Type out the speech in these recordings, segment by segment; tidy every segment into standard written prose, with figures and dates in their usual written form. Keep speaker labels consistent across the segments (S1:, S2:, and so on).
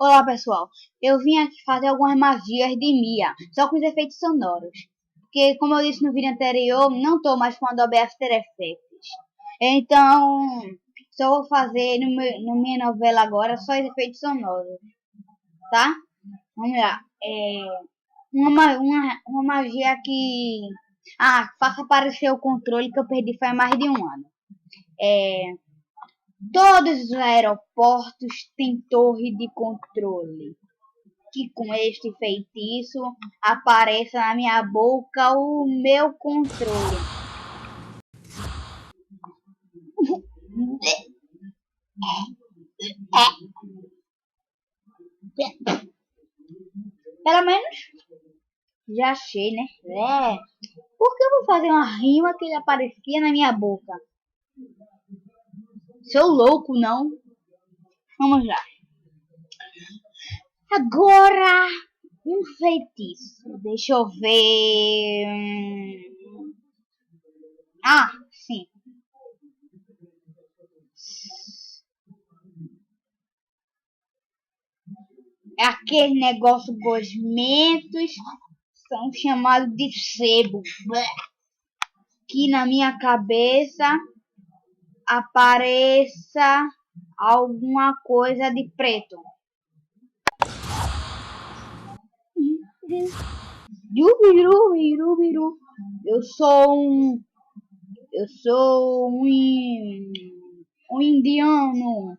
S1: Olá pessoal, eu vim aqui fazer algumas magias de Mia, só com os efeitos sonoros. Porque como eu disse no vídeo anterior, não estou mais com Adobe After Effects. Então, só vou fazer no minha novela agora só os efeitos sonoros. Tá? Vamos lá. Uma magia que... faça aparecer o controle que eu perdi faz mais de um ano. Todos os aeroportos têm torre de controle. Que com este feitiço apareça na minha boca o meu controle. Pelo menos já achei, né? Por que eu vou fazer uma rima que ele aparecia na minha boca? Sou louco, não? Vamos lá. Agora, um feitiço. Deixa eu ver. Sim. É aquele negócio gosmentos, são chamados de sebo. Que na minha cabeça apareça alguma coisa de preto. Eu sou um indiano.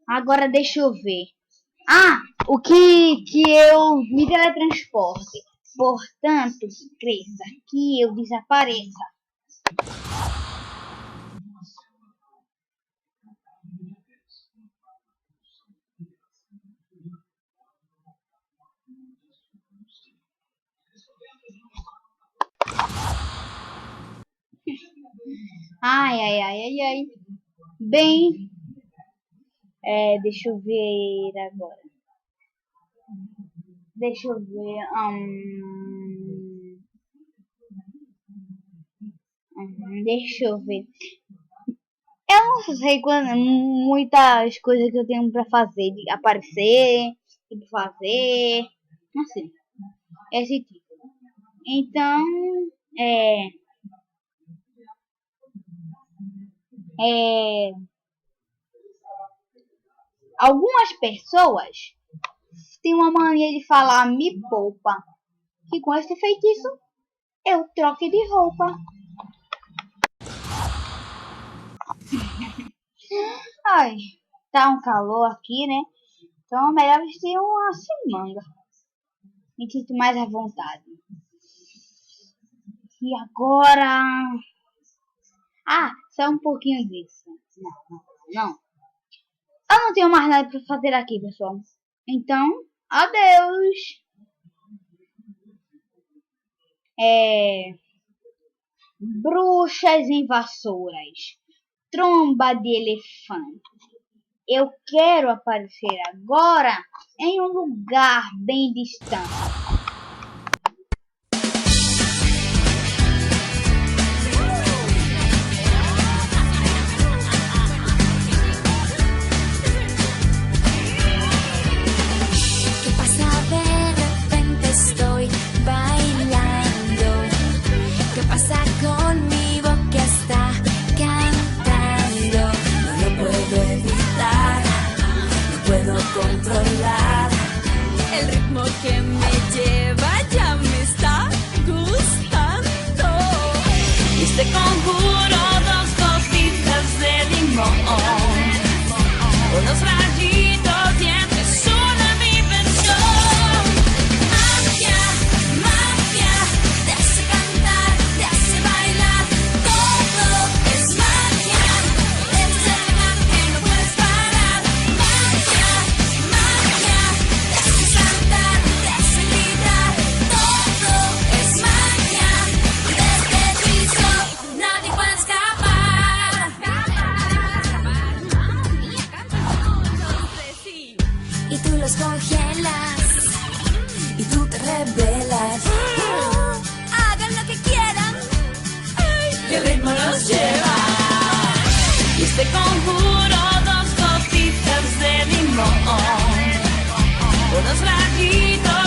S1: Agora deixa eu ver. O que eu me teletransporte. Portanto, que cresça, que eu desapareça. Ai. Bem, deixa eu ver agora. Deixa eu ver. Deixa eu ver. Eu não sei muitas coisas que eu tenho pra fazer, de aparecer, de fazer, assim, esse tipo. Então, algumas pessoas têm uma mania de falar me poupa, que com esse feitiço eu troque de roupa. Ai, tá um calor aqui, né? Então é melhor vestir uma semanga. Me sinto mais à vontade. E agora... só um pouquinho disso. Não. Eu não tenho mais nada para fazer aqui, pessoal. Então, adeus. Bruxas invasoras. Tromba de elefante. Eu quero aparecer agora em um lugar bem distante.
S2: Controlar el ritmo que me lleva, ya me está gustando. Este conjuro, dos gotitas de limón, unos rayitos y es una diversión. Magia, te hace cantar, te hace bailar, todo es magia. Es el mar que no puedes parar. Magia. Te hace saltar, te hace gritar, todo es magia. Desde el piso nadie puede escapar. conjuro dos gotitas de limón, unos rayitos